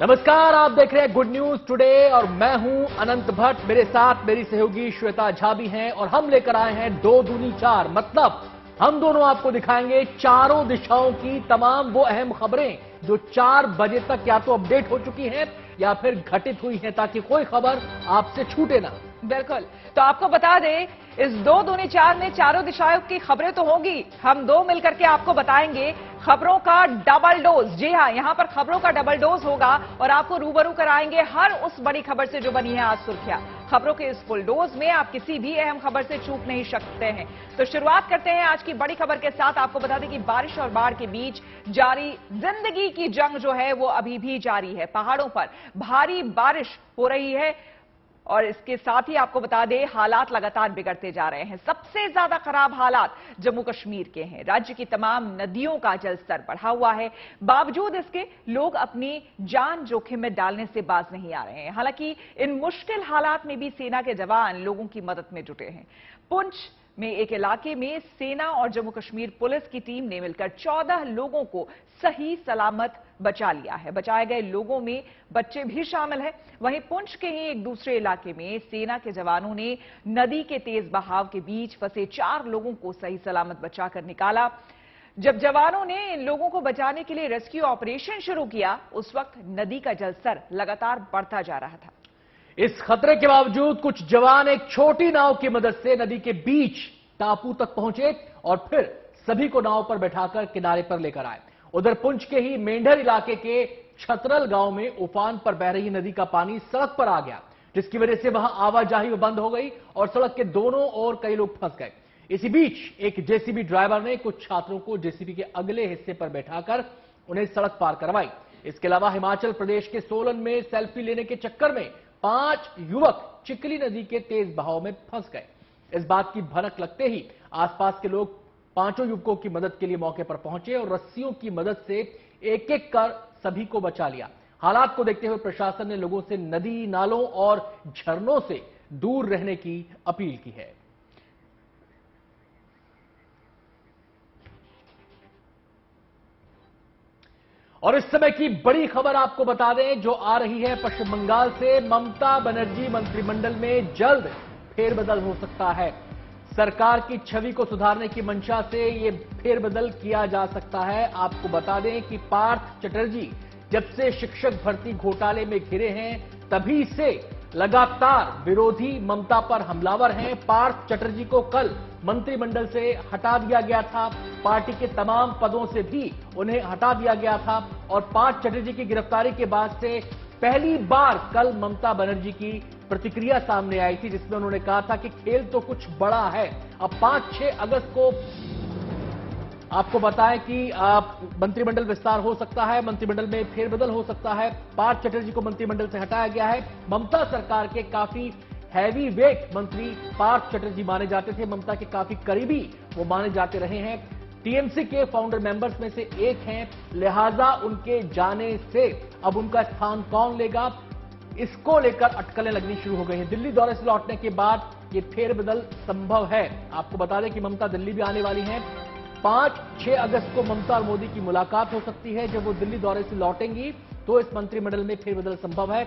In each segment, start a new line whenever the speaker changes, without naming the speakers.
नमस्कार, आप देख रहे हैं गुड न्यूज टुडे और मैं हूं अनंत भट्ट। मेरे साथ मेरी सहयोगी श्वेता झा भी हैं और हम लेकर आए हैं 2 दूनी 4, मतलब हम दोनों आपको दिखाएंगे चारों दिशाओं की तमाम वो अहम खबरें जो 4 बजे तक या तो अपडेट हो चुकी हैं या फिर घटित हुई हैं, ताकि कोई खबर आपसे छूटे ना।
बिल्कुल, तो आपको बता दें, इस 2 दूनी 4 में चारों दिशाओं की खबरें तो होंगी, हम दो मिलकर के आपको बताएंगे खबरों का डबल डोज। जी हां, यहां पर खबरों का डबल डोज होगा और आपको रूबरू कराएंगे हर उस बड़ी खबर से जो बनी है आज सुर्खियां। खबरों के इस फुल डोज में आप किसी भी अहम खबर से चूक नहीं सकते हैं। तो शुरुआत करते हैं आज की बड़ी खबर के साथ। आपको बता दें कि बारिश और बाढ़ के बीच जारी जिंदगी की जंग जो है वो अभी भी जारी है। पहाड़ों पर भारी बारिश हो रही है और इसके साथ ही आपको बता दें हालात लगातार बिगड़ते जा रहे हैं। सबसे ज्यादा खराब हालात जम्मू कश्मीर के हैं। राज्य की तमाम नदियों का जलस्तर बढ़ा हुआ है, बावजूद इसके लोग अपनी जान जोखिम में डालने से बाज नहीं आ रहे हैं। हालांकि इन मुश्किल हालात में भी सेना के जवान लोगों की मदद में जुटे हैं। पुंछ में एक इलाके में सेना और जम्मू कश्मीर पुलिस की टीम ने मिलकर 14 लोगों को सही सलामत बचा लिया है। बचाए गए लोगों में बच्चे भी शामिल हैं। वहीं पुंछ के ही एक दूसरे इलाके में सेना के जवानों ने नदी के तेज बहाव के बीच फंसे 4 लोगों को सही सलामत बचाकर निकाला। जब जवानों ने इन लोगों को बचाने के लिए रेस्क्यू ऑपरेशन शुरू किया, उस वक्त नदी का जलस्तर लगातार बढ़ता जा रहा था।
इस खतरे के बावजूद कुछ जवान एक छोटी नाव की मदद से नदी के बीच टापू तक पहुंचे और फिर सभी को नाव पर बैठाकर किनारे पर लेकर आए। उधर पुंछ के ही मेंढर इलाके के छतरल गांव में उफान पर बह रही नदी का पानी सड़क पर आ गया, जिसकी वजह से वहां आवाजाही बंद हो गई और सड़क के दोनों ओर कई लोग फंस गए। इसी बीच एक जेसीबी ड्राइवर ने कुछ छात्रों को जेसीबी के अगले हिस्से पर बैठाकर उन्हें सड़क पार करवाई। इसके अलावा हिमाचल प्रदेश के सोलन में सेल्फी लेने के चक्कर में 5 युवक चिकली नदी के तेज बहाव में फंस गए। इस बात की भनक लगते ही आसपास के लोग 5 युवकों की मदद के लिए मौके पर पहुंचे और रस्सियों की मदद से एक एक कर सभी को बचा लिया। हालात को देखते हुए प्रशासन ने लोगों से नदी, नालों और झरनों से दूर रहने की अपील की है। और इस समय की बड़ी खबर आपको बता दें जो आ रही है पश्चिम बंगाल से। ममता बनर्जी मंत्रिमंडल में जल्द फेरबदल हो सकता है। सरकार की छवि को सुधारने की मंशा से यह फेरबदल किया जा सकता है। आपको बता दें कि पार्थ चटर्जी जब से शिक्षक भर्ती घोटाले में घिरे हैं तभी से लगातार विरोधी ममता पर हमलावर हैं। पार्थ चटर्जी को कल मंत्रिमंडल से हटा दिया गया था, पार्टी के तमाम पदों से भी उन्हें हटा दिया गया था और पार्थ चटर्जी की गिरफ्तारी के बाद से पहली बार कल ममता बनर्जी की प्रतिक्रिया सामने आई थी, जिसमें उन्होंने कहा था कि खेल तो कुछ बड़ा है। अब 5-6 अगस्त को आपको बताएं कि मंत्रिमंडल विस्तार हो सकता है, मंत्रिमंडल में फेरबदल हो सकता है। पार्थ चटर्जी को मंत्रिमंडल से हटाया गया है। ममता सरकार के काफी हैवी वेट मंत्री पार्थ चटर्जी माने जाते थे, ममता के काफी करीबी वो माने जाते रहे हैं। टीएमसी के फाउंडर मेंबर्स में से एक हैं, लिहाजा उनके जाने से अब उनका स्थान कौन लेगा, इसको लेकर अटकलें लगनी शुरू हो गई हैं। दिल्ली दौरे से लौटने के बाद ये फेरबदल संभव है। आपको बता दें कि ममता दिल्ली भी आने वाली हैं। 5-6 अगस्त को ममता और मोदी की मुलाकात हो सकती है। जब वो दिल्ली दौरे से लौटेंगी तो इस मंत्रिमंडल में फेरबदल संभव है।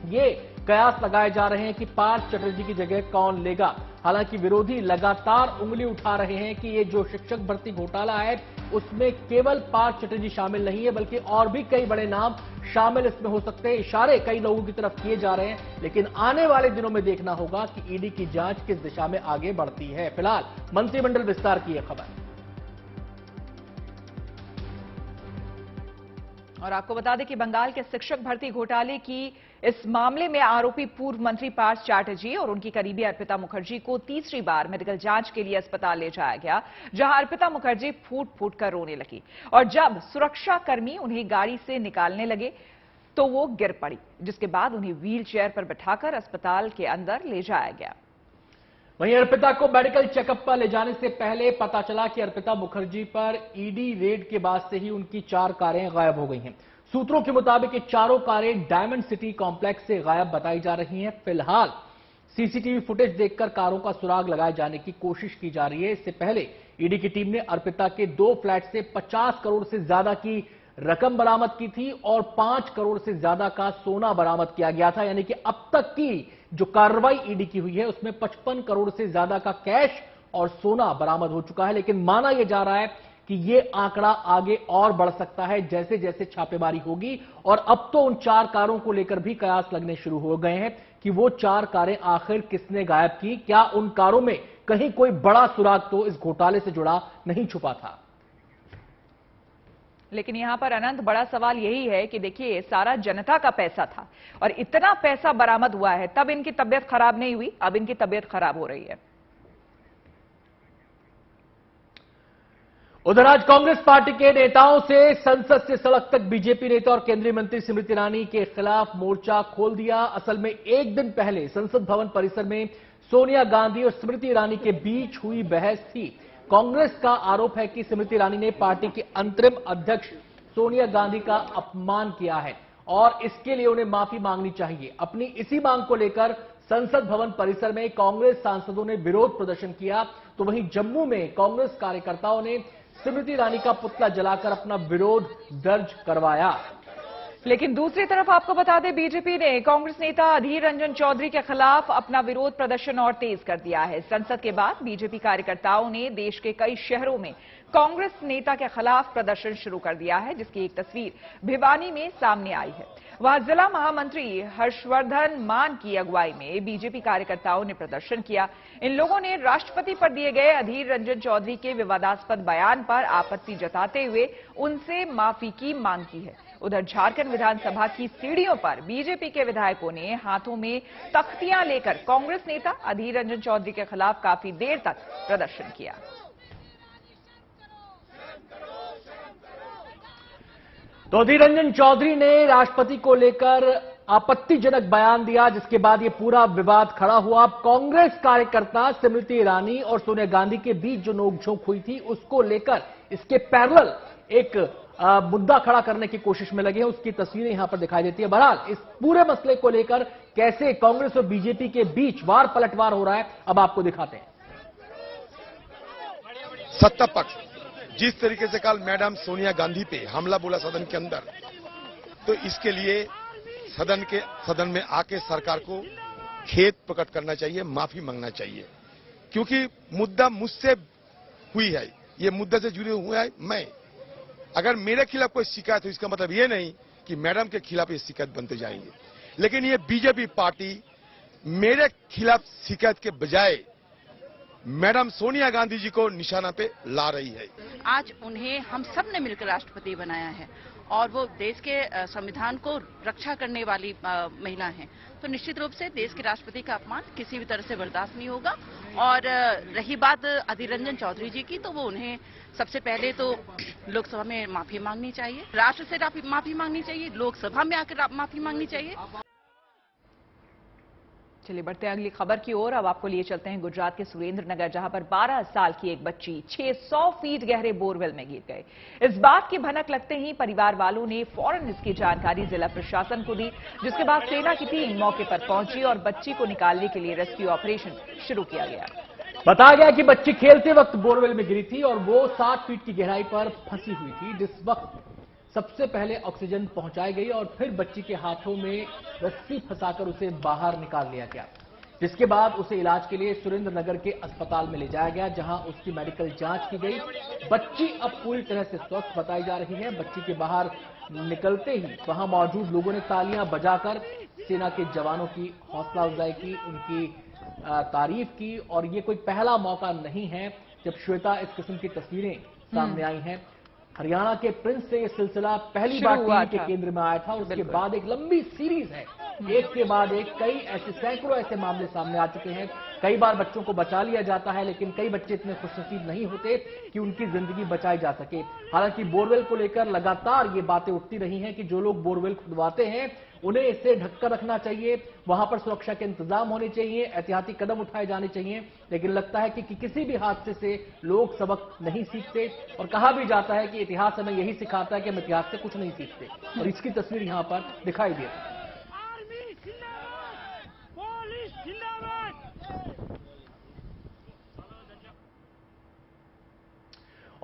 ये कयास लगाए जा रहे हैं कि पार्थ चटर्जी की जगह कौन लेगा। हालांकि विरोधी लगातार उंगली उठा रहे हैं कि ये जो शिक्षक भर्ती घोटाला है उसमें केवल पार्थ चटर्जी शामिल नहीं है, बल्कि और भी कई बड़े नाम शामिल इसमें हो सकते हैं। इशारे कई लोगों की तरफ किए जा रहे हैं, लेकिन आने वाले दिनों में देखना होगा कि ईडी की जांच किस दिशा में आगे बढ़ती है। फिलहाल मंत्रिमंडल विस्तार की यह खबर।
और आपको बता दें कि बंगाल के शिक्षक भर्ती घोटाले की इस मामले में आरोपी पूर्व मंत्री पार्थ चैटर्जी और उनकी करीबी अर्पिता मुखर्जी को तीसरी बार मेडिकल जांच के लिए अस्पताल ले जाया गया, जहां अर्पिता मुखर्जी फूट फूट कर रोने लगी और जब सुरक्षाकर्मी उन्हें गाड़ी से निकालने लगे तो वो गिर पड़ी, जिसके बाद उन्हें व्हील चेयर पर बिठाकर अस्पताल के अंदर ले जाया गया।
वहीं अर्पिता को मेडिकल चेकअप पर ले जाने से पहले पता चला कि अर्पिता मुखर्जी पर ईडी रेड के बाद से ही उनकी 4 कारें गायब हो गई हैं। सूत्रों के मुताबिक ये चारों कारें डायमंड सिटी कॉम्प्लेक्स से गायब बताई जा रही हैं। फिलहाल सीसीटीवी फुटेज देखकर कारों का सुराग लगाए जाने की कोशिश की जा रही है। इससे पहले ईडी की टीम ने अर्पिता के 2 फ्लैट से 50 करोड़ से ज्यादा की रकम बरामद की थी और 5 करोड़ से ज्यादा का सोना बरामद किया गया था। यानी कि अब तक की जो कार्रवाई ईडी की हुई है उसमें 55 करोड़ से ज्यादा का कैश और सोना बरामद हो चुका है। लेकिन माना यह जा रहा है कि यह आंकड़ा आगे और बढ़ सकता है जैसे जैसे छापेमारी होगी। और अब तो उन 4 कारों को लेकर भी कयास लगने शुरू हो गए हैं कि वो 4 कारें आखिर किसने गायब की। क्या उन कारों में कहीं कोई बड़ा सुराग तो इस घोटाले से जुड़ा नहीं छुपा था।
लेकिन यहां पर अनंत, बड़ा सवाल यही है कि देखिए, सारा जनता का पैसा था और इतना पैसा बरामद हुआ है, तब इनकी तबीयत खराब नहीं हुई, अब इनकी तबीयत खराब हो रही है।
उधर आज कांग्रेस पार्टी के नेताओं से संसद से सड़क तक बीजेपी नेता और केंद्रीय मंत्री स्मृति ईरानी के खिलाफ मोर्चा खोल दिया। असल में एक दिन पहले संसद भवन परिसर में सोनिया गांधी और स्मृति ईरानी के बीच हुई बहस थी। कांग्रेस का आरोप है कि स्मृति ईरानी ने पार्टी के अंतरिम अध्यक्ष सोनिया गांधी का अपमान किया है और इसके लिए उन्हें माफी मांगनी चाहिए। अपनी इसी मांग को लेकर संसद भवन परिसर में कांग्रेस सांसदों ने विरोध प्रदर्शन किया, तो वहीं जम्मू में कांग्रेस कार्यकर्ताओं ने स्मृति ईरानी का पुतला जलाकर अपना विरोध दर्ज करवाया।
लेकिन दूसरी तरफ आपको बता दें, बीजेपी ने कांग्रेस नेता अधीर रंजन चौधरी के खिलाफ अपना विरोध प्रदर्शन और तेज कर दिया है। संसद के बाद बीजेपी कार्यकर्ताओं ने देश के कई शहरों में कांग्रेस नेता के खिलाफ प्रदर्शन शुरू कर दिया है, जिसकी एक तस्वीर भिवानी में सामने आई है। वहां जिला महामंत्री हर्षवर्धन मान की अगुवाई में बीजेपी कार्यकर्ताओं ने प्रदर्शन किया। इन लोगों ने राष्ट्रपति पर दिए गए अधीर रंजन चौधरी के विवादास्पद बयान पर आपत्ति जताते हुए उनसे माफी की मांग की है। उधर झारखंड विधानसभा की सीढ़ियों पर बीजेपी के विधायकों ने हाथों में तख्तियां लेकर कांग्रेस नेता अधीर रंजन चौधरी के खिलाफ काफी देर तक प्रदर्शन किया।
तो अधीर रंजन चौधरी ने राष्ट्रपति को लेकर आपत्तिजनक बयान दिया, जिसके बाद यह पूरा विवाद खड़ा हुआ। कांग्रेस कार्यकर्ता स्मृति ईरानी और सोनिया गांधी के बीच जो नोकझोंक हुई थी उसको लेकर इसके पैरेलल एक मुद्दा खड़ा करने की कोशिश में लगे हैं, उसकी तस्वीरें यहां पर दिखाई देती है। बहरहाल इस पूरे मसले को लेकर कैसे कांग्रेस और बीजेपी के बीच वार पलटवार हो रहा है, अब आपको दिखाते हैं।
सत्ता पक्ष जिस तरीके से कल मैडम सोनिया गांधी पे हमला बोला सदन के अंदर, तो इसके लिए सदन में आके सरकार को खेद प्रकट करना चाहिए, माफी मांगना चाहिए, क्योंकि मुद्दा मुझसे हुई है, ये मुद्दा से जुड़े हुए है मैं। अगर मेरे खिलाफ कोई शिकायत हो इसका मतलब ये नहीं कि मैडम के खिलाफ ये शिकायत बनते जाएंगे, लेकिन ये बीजेपी पार्टी मेरे खिलाफ शिकायत के बजाय मैडम सोनिया गांधी जी को निशाना पे ला रही है।
आज उन्हें हम सब ने मिलकर राष्ट्रपति बनाया है और वो देश के संविधान को रक्षा करने वाली महिला हैं, तो निश्चित रूप से देश के राष्ट्रपति का अपमान किसी भी तरह से बर्दाश्त नहीं होगा। और रही बात अधीर रंजन चौधरी जी की, तो वो उन्हें सबसे पहले तो लोकसभा में माफी मांगनी चाहिए, राष्ट्र से माफी मांगनी चाहिए, लोकसभा में आकर माफी मांगनी चाहिए।
चलिए बढ़ते हैं अगली खबर की ओर। अब आपको लिए चलते हैं गुजरात के सुरेंद्र नगर, जहां पर 12 साल की एक बच्ची 600 फीट गहरे बोरवेल में गिर गए। इस बात की भनक लगते ही परिवार वालों ने फौरन इसकी जानकारी जिला प्रशासन को दी, जिसके बाद सेना की टीम मौके पर पहुंची और बच्ची को निकालने के लिए रेस्क्यू ऑपरेशन शुरू किया गया।
बताया गया कि बच्ची खेलते वक्त बोरवेल में गिरी थी और वो 7 फीट की गहराई पर फंसी हुई थी। जिस वक्त सबसे पहले ऑक्सीजन पहुंचाई गई और फिर बच्ची के हाथों में रस्सी फंसाकर उसे बाहर निकाल लिया गया, जिसके बाद उसे इलाज के लिए सुरेंद्र नगर के अस्पताल में ले जाया गया, जहां उसकी मेडिकल जांच की गई। बच्ची अब पूरी तरह से स्वस्थ बताई जा रही है। बच्ची के बाहर निकलते ही वहां मौजूद लोगों ने तालियां बजाकर सेना के जवानों की हौसला अफजाई की, उनकी तारीफ की। और ये कोई पहला मौका नहीं है जब श्वेता इस किस्म की तस्वीरें सामने आई हैं। हरियाणा के प्रिंस से यह सिलसिला पहली बार टीवी के केंद्र में आया था और उसके बाद एक लंबी सीरीज है, एक के बाद एक कई ऐसे सैकड़ों ऐसे मामले सामने आ चुके हैं। कई बार बच्चों को बचा लिया जाता है, लेकिन कई बच्चे इतने खुशनसीब नहीं होते कि उनकी जिंदगी बचाई जा सके। हालांकि बोरवेल को लेकर लगातार ये बातें उठती रही हैं कि जो लोग बोरवेल खुदवाते हैं उन्हें इससे ढककर रखना चाहिए, वहां पर सुरक्षा के इंतजाम होने चाहिए, एहतियाती कदम उठाए जाने चाहिए। लेकिन लगता है कि किसी भी हादसे से लोग सबक नहीं सीखते और कहा भी जाता है कि इतिहास हमें यही सिखाता है कि हम इतिहास से कुछ नहीं सीखते, और इसकी तस्वीर यहां पर दिखाई दे रही है।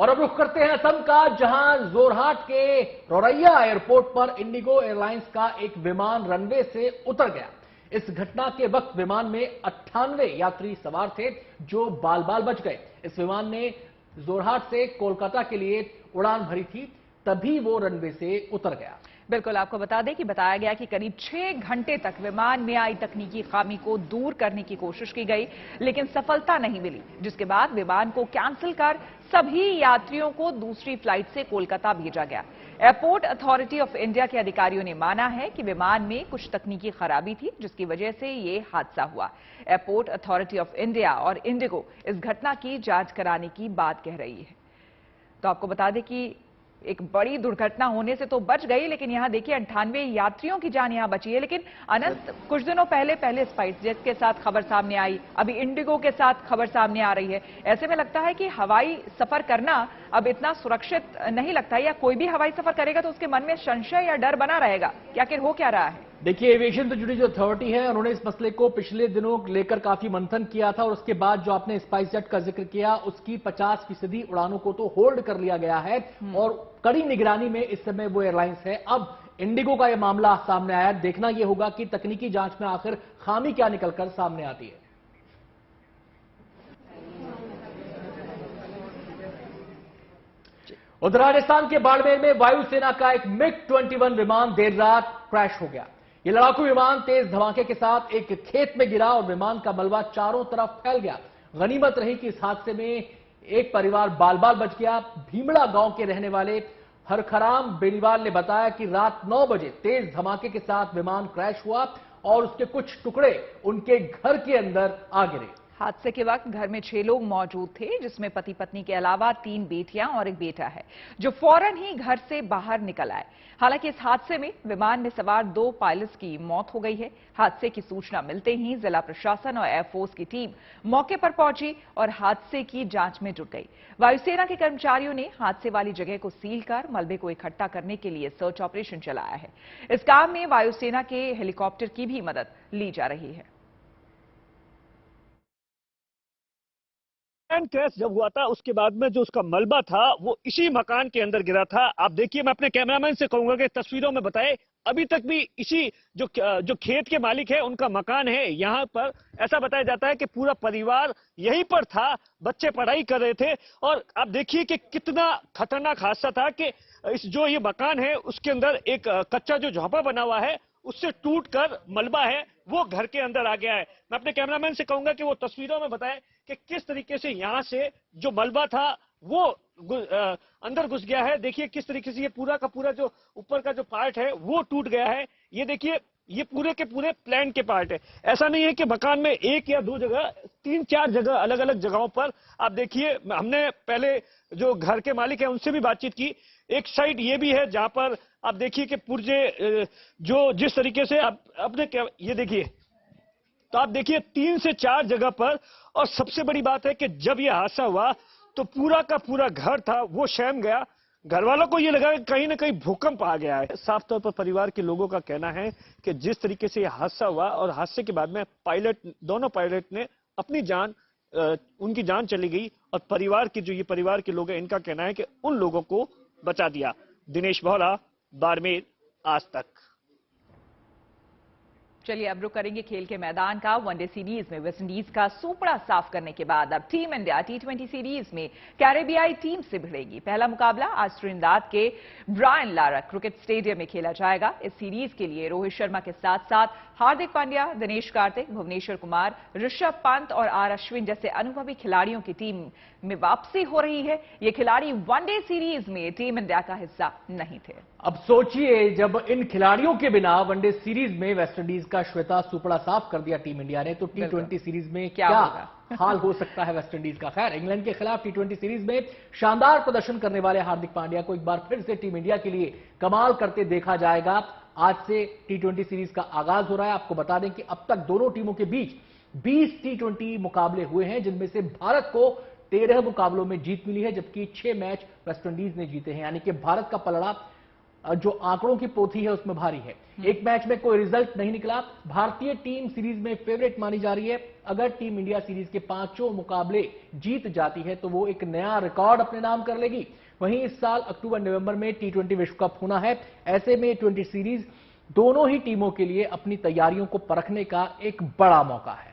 और अब रुख करते हैं असम का, जहां जोरहाट के रोरैया एयरपोर्ट पर इंडिगो एयरलाइंस का एक विमान रनवे से उतर गया। इस घटना के वक्त विमान में 98 यात्री सवार थे जो बाल बाल बच गए। इस विमान ने जोरहाट से कोलकाता के लिए उड़ान भरी थी, तभी वो रनवे से उतर गया।
बिल्कुल, आपको बता दें कि बताया गया कि करीब 6 घंटे तक विमान में आई तकनीकी खामी को दूर करने की कोशिश की गई, लेकिन सफलता नहीं मिली, जिसके बाद विमान को कैंसिल कर सभी यात्रियों को दूसरी फ्लाइट से कोलकाता भेजा गया। एयरपोर्ट अथॉरिटी ऑफ इंडिया के अधिकारियों ने माना है कि विमान में कुछ तकनीकी खराबी थी, जिसकी वजह से ये हादसा हुआ। एयरपोर्ट अथॉरिटी ऑफ इंडिया और इंडिगो इस घटना की जांच कराने की बात कह रही है। तो आपको बता दें कि एक बड़ी दुर्घटना होने से तो बच गई, लेकिन यहां देखिए 98 यात्रियों की जान यहां बची है। लेकिन अनंत, कुछ दिनों पहले स्पाइसजेट के साथ खबर सामने आई, अभी इंडिगो के साथ खबर सामने आ रही है। ऐसे में लगता है कि हवाई सफर करना अब इतना सुरक्षित नहीं लगता है, या कोई भी हवाई सफर करेगा तो उसके मन में संशय या डर बना रहेगा कि आखिर हो क्या रहा है।
देखिए, एविएशन से जुड़ी जो अथॉरिटी है उन्होंने इस मसले को पिछले दिनों लेकर काफी मंथन किया था, और उसके बाद जो आपने स्पाइसजेट का जिक्र किया उसकी 50% उड़ानों को तो होल्ड कर लिया गया है और कड़ी निगरानी में इस समय वो एयरलाइंस है। अब इंडिगो का यह मामला सामने आया, देखना यह होगा कि तकनीकी जांच में आखिर खामी क्या निकलकर सामने आती है। उधर राजस्थान के बाड़मेर में वायुसेना का एक MiG-21 विमान देर रात क्रैश हो गया। यह लड़ाकू विमान तेज धमाके के साथ एक खेत में गिरा और विमान का मलबा चारों तरफ फैल गया। गनीमत रही कि इस हादसे में एक परिवार बाल बाल बच गया। भीमड़ा गांव के रहने वाले हरखराम बेनीवाल ने बताया कि रात 9 बजे तेज धमाके के साथ विमान क्रैश हुआ और उसके कुछ टुकड़े उनके घर के अंदर आ गिरे।
हादसे के वक्त घर में 6 लोग मौजूद थे, जिसमें पति पत्नी के अलावा 3 बेटियां और एक बेटा है, जो फौरन ही घर से बाहर निकल आए। हालांकि इस हादसे में विमान में सवार 2 पायलट्स की मौत हो गई है। हादसे की सूचना मिलते ही जिला प्रशासन और एयरफोर्स की टीम मौके पर पहुंची और हादसे की जांच में जुट गई। वायुसेना के कर्मचारियों ने हादसे वाली जगह को सील कर मलबे को इकट्ठा करने के लिए सर्च ऑपरेशन चलाया है। इस काम में वायुसेना के हेलीकॉप्टर की भी मदद ली जा रही है।
क्रैश जब हुआ था उसके बाद में जो उसका मलबा था वो इसी मकान के अंदर गिरा था। आप देखिए, मैं अपने कैमरामैन से कहूंगा कि तस्वीरों में बताए, अभी तक भी इसी जो खेत के मालिक है उनका मकान है, यहाँ पर ऐसा बताया जाता है कि पूरा परिवार यहीं पर था, बच्चे पढ़ाई कर रहे थे। और आप देखिए कि कितना खतरनाक हादसा था कि इस जो ये मकान है उसके अंदर एक कच्चा जो झोंपड़ा बना हुआ है उससे टूटकर मलबा है वो घर के अंदर आ गया है। मैं अपने कैमरामैन से कहूंगा कि वो तस्वीरों में बताएं कि किस तरीके से यहां से जो मलबा था वो अंदर घुस गया है। देखिए किस तरीके से ये पूरा का पूरा जो ऊपर का जो पार्ट है वो टूट गया है। ये देखिए, ये पूरे के पूरे प्लान के पार्ट है। ऐसा नहीं है कि मकान में 1 या 2 जगह, 3-4 जगह अलग अलग जगहों पर आप देखिए। हमने पहले जो घर के मालिक है उनसे भी बातचीत की। एक साइड ये भी है जहां पर आप देखिए कि पुर्जे जो जिस तरीके से आप अपने ये देखिए, तो आप देखिए 3 से 4 जगह पर। और सबसे बड़ी बात है कि जब यह हादसा हुआ तो पूरा का पूरा घर था वो सहम गया। घर वालों को यह लगा कि कहीं ना कहीं भूकंप आ गया है। साफ तौर पर परिवार के लोगों का कहना है कि जिस तरीके से यह हादसा हुआ और हादसे के बाद में दोनों पायलट ने अपनी जान, उनकी जान चली गई, और परिवार के जो ये परिवार के लोग हैं इनका कहना है कि उन लोगों को बचा दिया। दिनेश भौला, बाड़मेर, आज तक।
चलिए अब रुक करेंगे खेल के मैदान का। वनडे सीरीज में वेस्टइंडीज का सुपड़ा साफ करने के बाद अब टीम इंडिया T20 सीरीज में कैरेबियाई टीम से भिड़ेगी। पहला मुकाबला आज त्रिनिदाद के ब्रायन लारा क्रिकेट स्टेडियम में खेला जाएगा। इस सीरीज के लिए रोहित शर्मा के साथ साथ हार्दिक पांड्या, दिनेश कार्तिक, भुवनेश्वर कुमार, ऋषभ पंत और आर अश्विन जैसे अनुभवी खिलाड़ियों की टीम में वापसी हो रही है। ये खिलाड़ी वनडे सीरीज में टीम इंडिया का हिस्सा नहीं थे।
अब सोचिए, जब इन खिलाड़ियों के बिना वनडे सीरीज में वेस्टइंडीज का श्वेता सुपड़ा साफ कर दिया टीम इंडिया ने, तो T20 सीरीज में क्या हाल हो सकता है वेस्टइंडीज का। खैर, इंग्लैंड के खिलाफ T20 सीरीज में शानदार प्रदर्शन करने वाले हार्दिक पांड्या को एक बार फिर से टीम इंडिया के लिए कमाल करते देखा जाएगा। आज से T20 सीरीज का आगाज हो रहा है। आपको बता दें कि अब तक दोनों टीमों के बीच 20 T20 मुकाबले हुए हैं, जिनमें से भारत को 13 मुकाबलों में जीत मिली है, जबकि 6 मैच वेस्टइंडीज ने जीते हैं। यानी कि भारत का पलड़ा जो आंकड़ों की पोथी है उसमें भारी है। एक मैच में कोई रिजल्ट नहीं निकला। भारतीय टीम सीरीज में फेवरेट मानी जा रही है। अगर टीम इंडिया सीरीज के 5 मुकाबले जीत जाती है तो वो एक नया रिकॉर्ड अपने नाम कर लेगी। वहीं इस साल अक्टूबर नवंबर में T20 विश्व कप होना है। ऐसे में 20 सीरीज दोनों ही टीमों के लिए अपनी तैयारियों को परखने का एक बड़ा मौका है।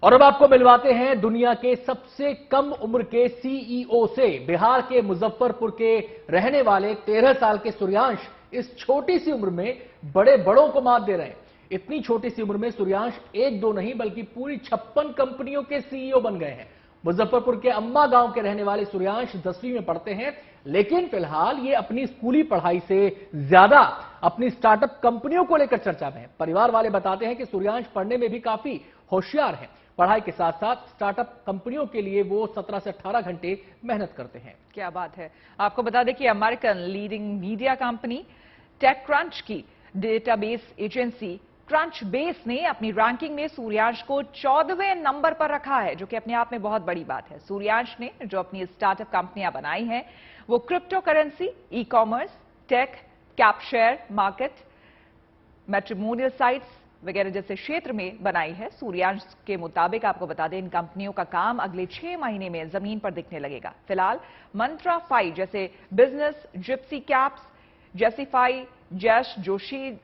और अब आपको मिलवाते हैं दुनिया के सबसे कम उम्र के सीईओ से। बिहार के मुजफ्फरपुर के रहने वाले 13 साल के सूर्यांश इस छोटी सी उम्र में बड़े बड़ों को मात दे रहे हैं। इतनी छोटी सी उम्र में सूर्यांश 1-2 नहीं बल्कि पूरी 56 कंपनियों के सीईओ बन गए हैं। मुजफ्फरपुर के अम्मा गांव के रहने वाले सूर्यांश 10वीं में पढ़ते हैं, लेकिन फिलहाल ये अपनी स्कूली पढ़ाई से ज्यादा अपनी स्टार्टअप कंपनियों को लेकर चर्चा में है। परिवार वाले बताते हैं कि सूर्यांश पढ़ने में भी काफी होशियार है। पढ़ाई के साथ साथ स्टार्टअप कंपनियों के लिए वो 17 से 18 घंटे मेहनत करते हैं।
क्या बात है। आपको बता दें कि American leading media company TechCrunch की डेटाबेस एजेंसी क्रंचबेस ने अपनी रैंकिंग में सूर्यांश को 14वें नंबर पर रखा है, जो कि अपने आप में बहुत बड़ी बात है। सूर्यांश ने जो अपनी स्टार्टअप कंपनियां बनाई हैं वो crypto currency, e commerce, tech, कैपशेयर मार्केट, मैट्रिमोनियल साइट्स वगैरह जैसे क्षेत्र में बनाई है। सूर्यांश के मुताबिक आपको बता दें इन कंपनियों का काम अगले 6 महीने में जमीन पर दिखने लगेगा। फिलहाल मंत्रा फाई जैसे बिजनेस, जिप्सी कैप्स, जेसिफाई, जैश जोशी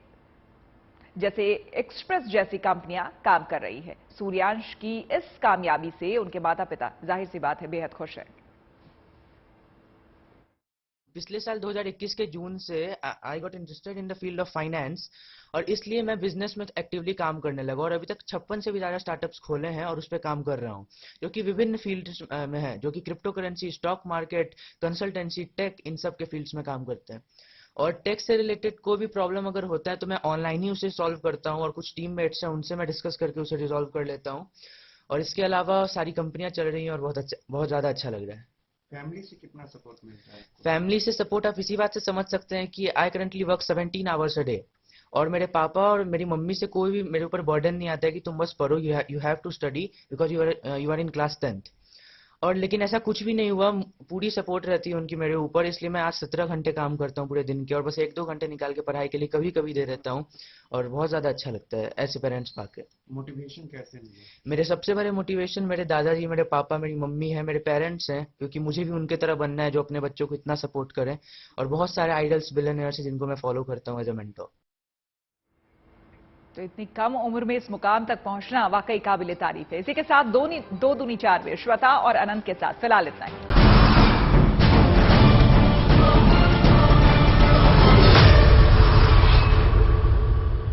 जैसे एक्सप्रेस जैसी कंपनियां काम कर रही है। सूर्यांश की इस कामयाबी से उनके माता पिता जाहिर सी बात है बेहद खुश हैं।
पिछले साल 2021 के जून से I got interested in the field of finance और इसलिए मैं बिजनेस में एक्टिवली काम करने लगा और अभी तक 56 से भी ज़्यादा स्टार्टअप्स खोले हैं और उस पर काम कर रहा हूँ, जो कि विभिन्न फील्ड्स में है, जो कि crypto currency, stock market, consultancy, tech, इन सब के फील्ड्स में काम करते हैं। और टेक से रिलेटेड कोई भी प्रॉब्लम अगर होता है तो मैं ऑनलाइन ही उसे सॉल्व करता हूँ और कुछ टीममेट्स हैं उनसे मैं डिस्कस करके उसे रिजॉल्व कर लेता हूँ। और इसके अलावा सारी कंपनियां चल रही हैं और बहुत ज़्यादा अच्छा लग रहा है।
फैमिली से कितना सपोर्ट मिलता है?
फैमिली से सपोर्ट आप इसी बात से समझ सकते हैं कि I currently work 17 hours a day और मेरे पापा और मेरी मम्मी से कोई भी मेरे ऊपर बर्डन नहीं आता है कि तुम बस पढ़ो, you have to study because you are in class 10th। और लेकिन ऐसा कुछ भी नहीं हुआ, पूरी सपोर्ट रहती है उनकी मेरे ऊपर, इसलिए मैं आज 17 घंटे काम करता हूँ पूरे दिन के और बस 1-2 घंटे निकाल के पढ़ाई के लिए कभी कभी दे देता हूँ और बहुत ज़्यादा अच्छा लगता है ऐसे पेरेंट्स पाके।
मोटिवेशन कैसे मिले?
मेरे सबसे बड़े मोटिवेशन मेरे दादाजी, मेरे पापा, मेरी मम्मी है, मेरे पेरेंट्स हैं, क्योंकि मुझे भी उनके तरह बनना है जो अपने बच्चों को इतना सपोर्ट करें। और बहुत सारे आइडल्स, बिलियनियर्स हैं जिनको मैं फॉलो करता हूँ एज अ मेंटर।
तो इतनी कम उम्र में इस मुकाम तक पहुंचना वाकई काबिल तारीफ है। इसी के साथ दो दूनी 4 श्वेता और अनंत के साथ फिलहाल इतना ही।